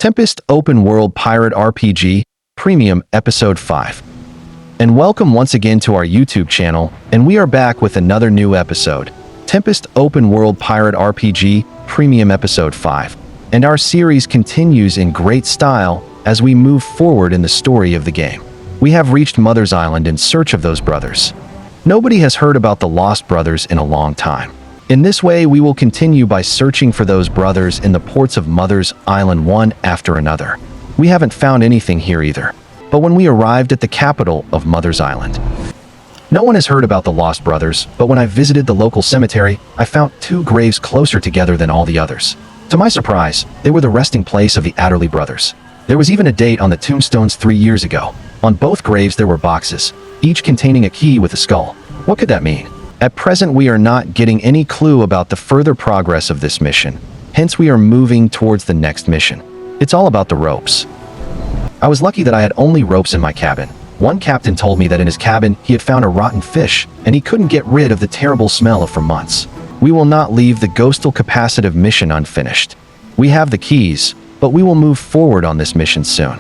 Tempest Open World Pirate RPG Premium Episode 5. And welcome once again to our YouTube channel, and we are back with another new episode, Tempest Open World Pirate RPG Premium Episode 5. And our series continues in great style as we move forward in the story of the game. We have reached Mother's Island in search of those brothers. Nobody has heard about the Lost Brothers in a long time. In this way, we will continue by searching for those brothers in the ports of Mother's Island one after another. We haven't found anything here either, but when we arrived at the capital of Mother's Island, no one has heard about the Lost Brothers, but when I visited the local cemetery, I found two graves closer together than all the others. To my surprise, they were the resting place of the Adderley brothers. There was even a date on the tombstones 3 years ago. On both graves there were boxes, each containing a key with a skull. What could that mean? At present, we are not getting any clue about the further progress of this mission. Hence, we are moving towards the next mission. It's all about the ropes. I was lucky that I had only ropes in my cabin. One captain told me that in his cabin, he had found a rotten fish, and he couldn't get rid of the terrible smell for months. We will not leave the ghostal capacitive mission unfinished. We have the keys, but we will move forward on this mission soon.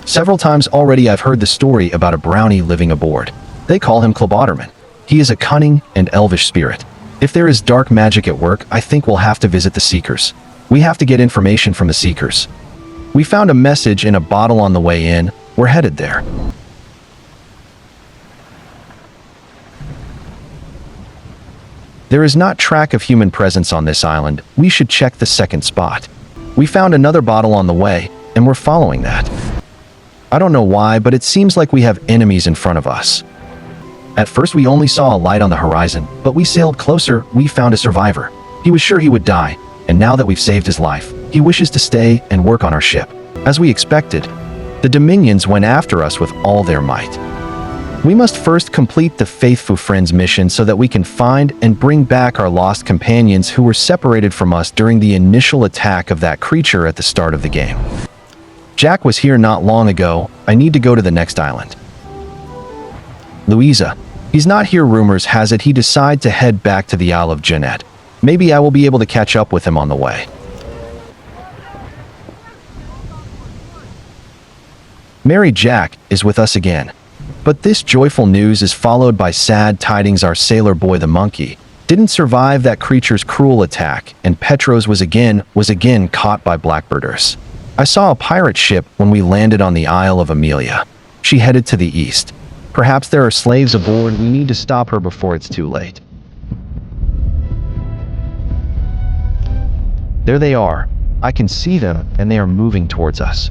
Several times already I've heard the story about a brownie living aboard. They call him Blackbirder. He is a cunning and elvish spirit. If there is dark magic at work, I think we'll have to visit the Seekers. We have to get information from the Seekers. We found a message in a bottle on the way in. We're headed there. There is not track of human presence on this island. We should check the second spot. We found another bottle on the way, and we're following that. I don't know why, but it seems like we have enemies in front of us. At first we only saw a light on the horizon, but we sailed closer. We found a survivor. He was sure he would die, and now that we've saved his life, he wishes to stay and work on our ship. As we expected, the Dominions went after us with all their might. We must first complete the Faithful Friends mission so that we can find and bring back our lost companions who were separated from us during the initial attack of that creature at the start of the game. Jack was here not long ago. I need to go to the next island. Louisa. He's not here. Rumors has it he decided to head back to the Isle of Jeanette. Maybe I will be able to catch up with him on the way. Mary Jack is with us again. But this joyful news is followed by sad tidings. Our sailor boy the monkey didn't survive that creature's cruel attack, and Petros was again caught by Blackbirders. I saw a pirate ship when we landed on the Isle of Amelia. She headed to the east. Perhaps there are slaves aboard. We need to stop her before it's too late. There they are. I can see them, and they are moving towards us.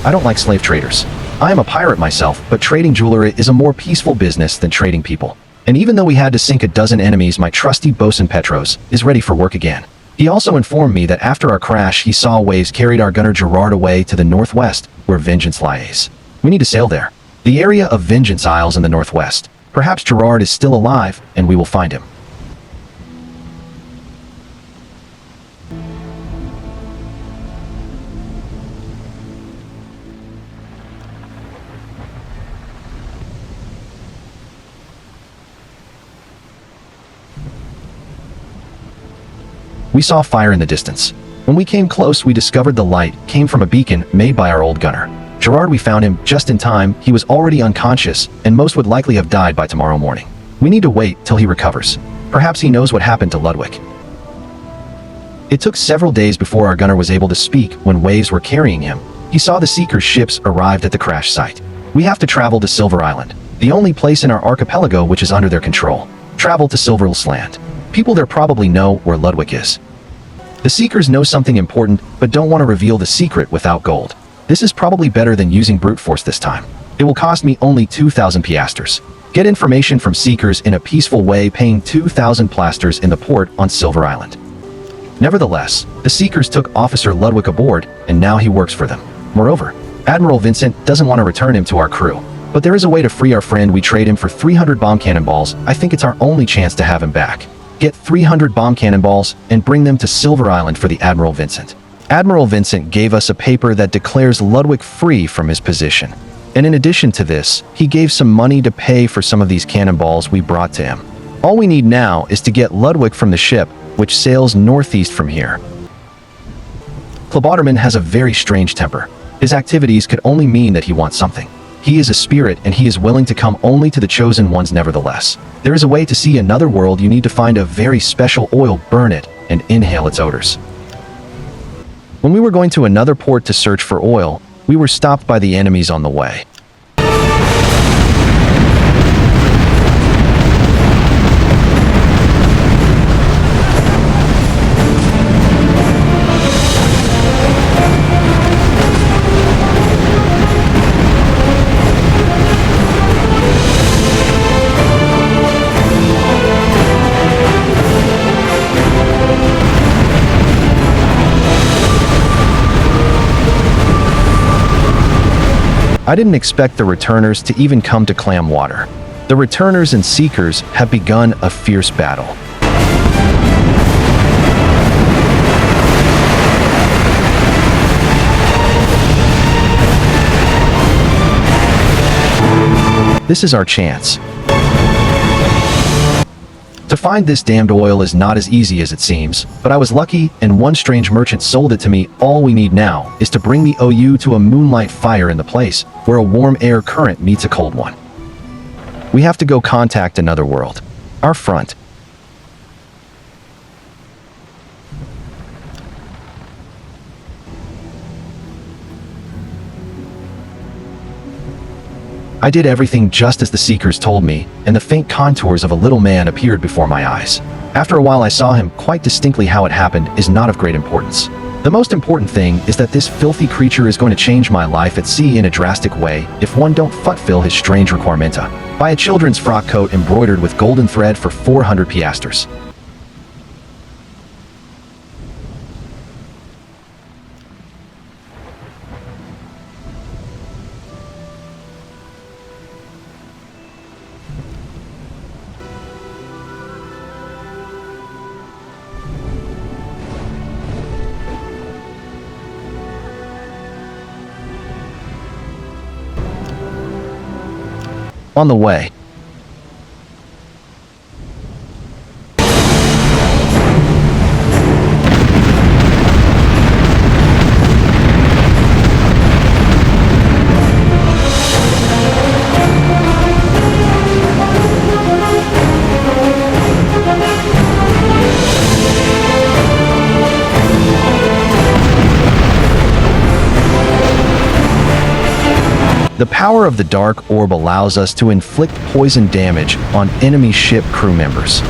I don't like slave traders. I am a pirate myself, but trading jewelry is a more peaceful business than trading people. And even though we had to sink a dozen enemies, my trusty bosun Petros is ready for work again. He also informed me that after our crash, he saw waves carried our gunner Gerard away to the northwest, where Vengeance lies. We need to sail there. The area of Vengeance Isles in the northwest. Perhaps Gerard is still alive, and we will find him. We saw fire in the distance. When we came close, we discovered the light came from a beacon made by our old gunner. Gerard, we found him just in time. He was already unconscious, and most would likely have died by tomorrow morning. We need to wait till he recovers. Perhaps he knows what happened to Ludwig. It took several days before our gunner was able to speak when waves were carrying him. He saw the Seeker's ships arrived at the crash site. We have to travel to Silver Island, the only place in our archipelago which is under their control. Travel to Silverl's land. People there probably know where Ludwig is. The Seekers know something important, but don't want to reveal the secret without gold. This is probably better than using brute force this time. It will cost me only 2,000 piastres. Get information from Seekers in a peaceful way, paying 2,000 plasters in the port on Silver Island. Nevertheless, the Seekers took Officer Ludwig aboard, and now he works for them. Moreover, Admiral Vincent doesn't want to return him to our crew. But there is a way to free our friend. We trade him for 300 bomb cannonballs. I think it's our only chance to have him back. Get 300 bomb cannonballs and bring them to Silver Island for the Admiral Vincent. Admiral Vincent gave us a paper that declares Ludwig free from his position. And in addition to this, he gave some money to pay for some of these cannonballs we brought to him. All we need now is to get Ludwig from the ship, which sails northeast from here. Blackbirder has a very strange temper. His activities could only mean that he wants something. He is a spirit, and he is willing to come only to the chosen ones. Nevertheless, there is a way to see another world. You need to find a very special oil, burn it, and inhale its odors. When we were going to another port to search for oil, we were stopped by the enemies on the way. I didn't expect the returners to even come to Clam Water. The returners and Seekers have begun a fierce battle. This is our chance. To find this damned oil is not as easy as it seems, but I was lucky and one strange merchant sold it to me. All we need now is to bring the OU to a moonlight fire in the place where a warm air current meets a cold one. We have to go contact another world. Our front. I did everything just as the Seekers told me, and the faint contours of a little man appeared before my eyes. After a while I saw him quite distinctly. How it happened is not of great importance. The most important thing is that this filthy creature is going to change my life at sea in a drastic way if one don't fulfill his strange requirementa. Buy a children's frock coat embroidered with golden thread for 400 piastres. On the way. The power of the dark orb allows us to inflict poison damage on enemy ship crew members.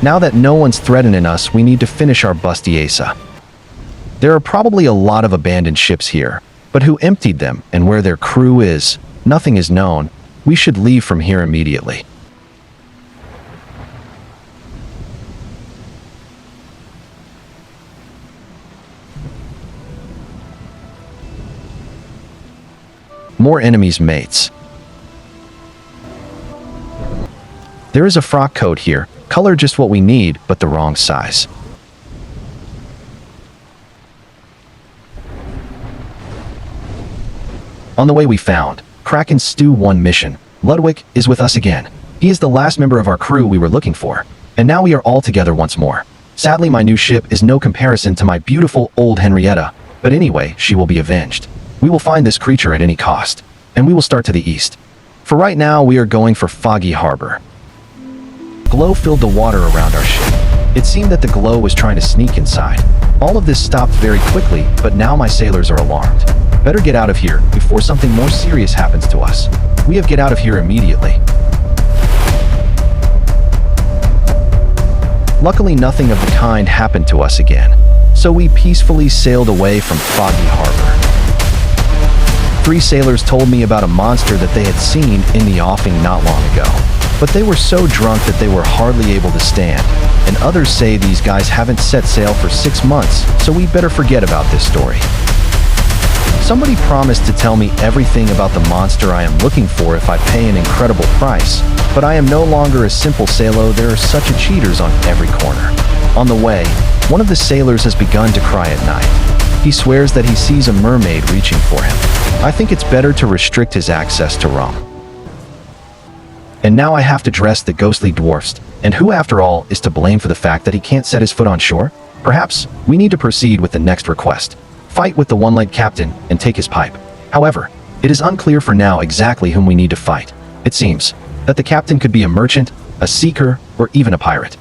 Now that no one's threatening us, we need to finish our bustiesa. There are probably a lot of abandoned ships here, but who emptied them and where their crew is, nothing is known. We should leave from here immediately. More enemies, mates. There is a frock coat here, color just what we need, but the wrong size. On the way we found Kraken's Stew 1 mission. Ludwig is with us again. He is the last member of our crew we were looking for, and now we are all together once more. Sadly, my new ship is no comparison to my beautiful old Henrietta, but anyway, she will be avenged. We will find this creature at any cost, and we will start to the east. For right now, we are going for Foggy Harbor. Glow filled the water around our ship. It seemed that the glow was trying to sneak inside. All of this stopped very quickly, but now my sailors are alarmed. Better get out of here before something more serious happens to us. We have to get out of here immediately. Luckily, nothing of the kind happened to us again, so we peacefully sailed away from Foggy Harbor. 3 sailors told me about a monster that they had seen in the offing not long ago, but they were so drunk that they were hardly able to stand, and others say these guys haven't set sail for 6 months, so we better forget about this story. Somebody promised to tell me everything about the monster I am looking for if I pay an incredible price, but I am no longer a simple sailor. There are such cheaters on every corner. On the way, one of the sailors has begun to cry at night. He swears that he sees a mermaid reaching for him. I think it's better to restrict his access to rum. And now I have to dress the ghostly dwarfs, and who after all is to blame for the fact that he can't set his foot on shore? Perhaps we need to proceed with the next request. Fight with the one-legged captain and take his pipe. However, it is unclear for now exactly whom we need to fight. It seems that the captain could be a merchant, a seeker, or even a pirate.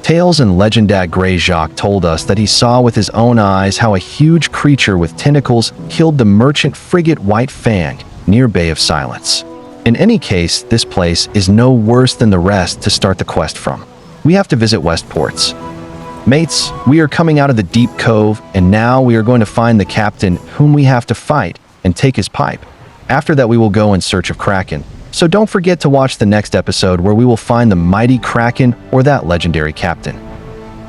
Tales and Legendag Grey Jacques told us that he saw with his own eyes how a huge creature with tentacles killed the merchant frigate White Fang near Bay of Silence. In any case, this place is no worse than the rest to start the quest from. We have to visit Westports. Mates, we are coming out of the deep cove, and now we are going to find the captain whom we have to fight and take his pipe. After that, we will go in search of Kraken. So don't forget to watch the next episode where we will find the mighty Kraken or that legendary captain.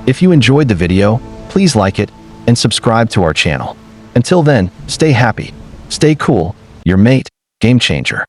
If you enjoyed the video, please like it and subscribe to our channel. Until then, stay happy, stay cool, your mate, Game Changer.